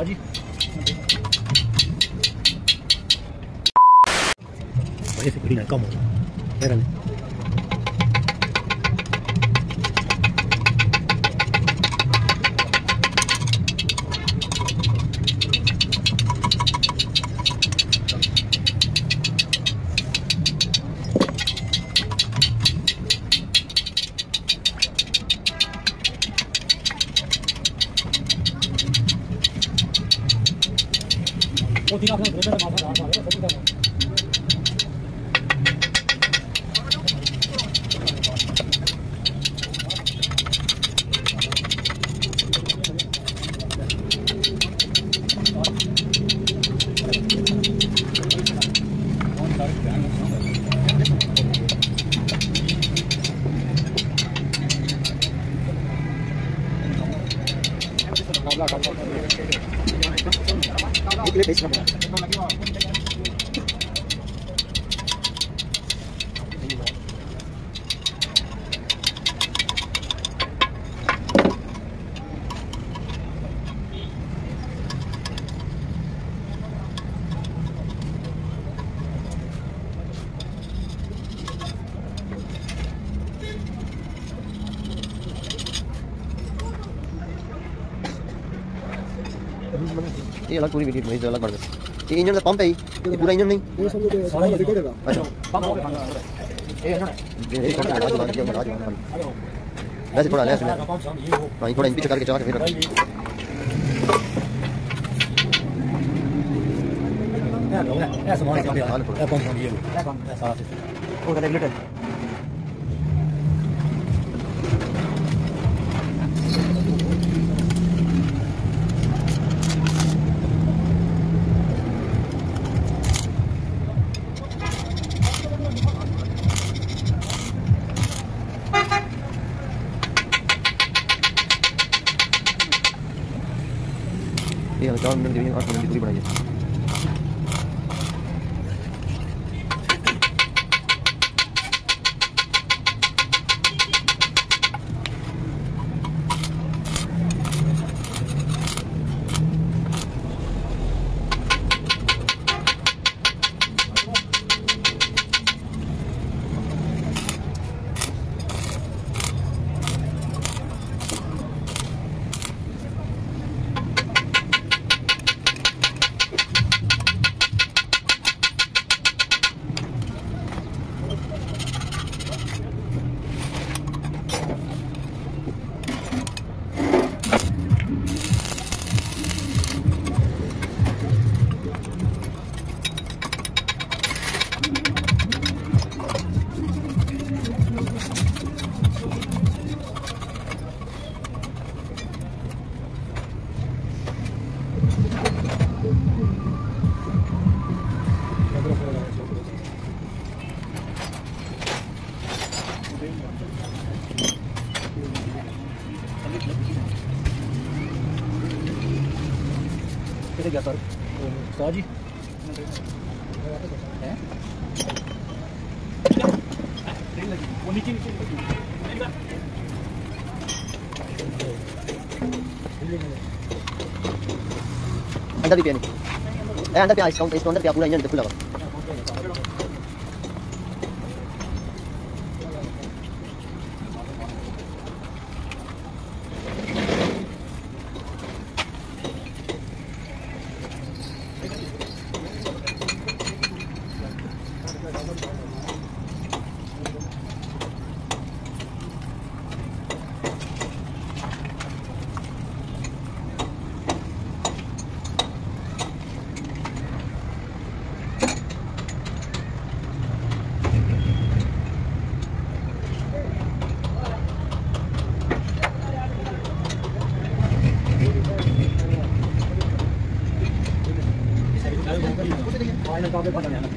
जी बड़े से ना कम हो वो तीन आंखें ग्रेटर माथा आ रहा है सब ये अलग पूरी वीडियो में अलग बढ़ गई। ये इंजन का पंप है, ये पूरा इंजन नहीं ये सब जो सारा रिकॉर्ड है। अच्छा पंप हो गया ये इंजन ये थोड़ा आवाज लगा दिया आवाज वैसे थोड़ा ले इसमें हां थोड़ा पीछे करके चला के फिर ऐसा मार के हाल पर पंप हो ये सारा वो का रेगुलेटर ये 4 मिनट की 8 मिनट की पूरी बनाई है। कितने गया सर 100 जी हैं वो नीचे अंदर भी पिया नहीं अंदर पिया इसका अंदर पिया पूरा इंजन खुला लगा फाइनल का पे पता नहीं है ना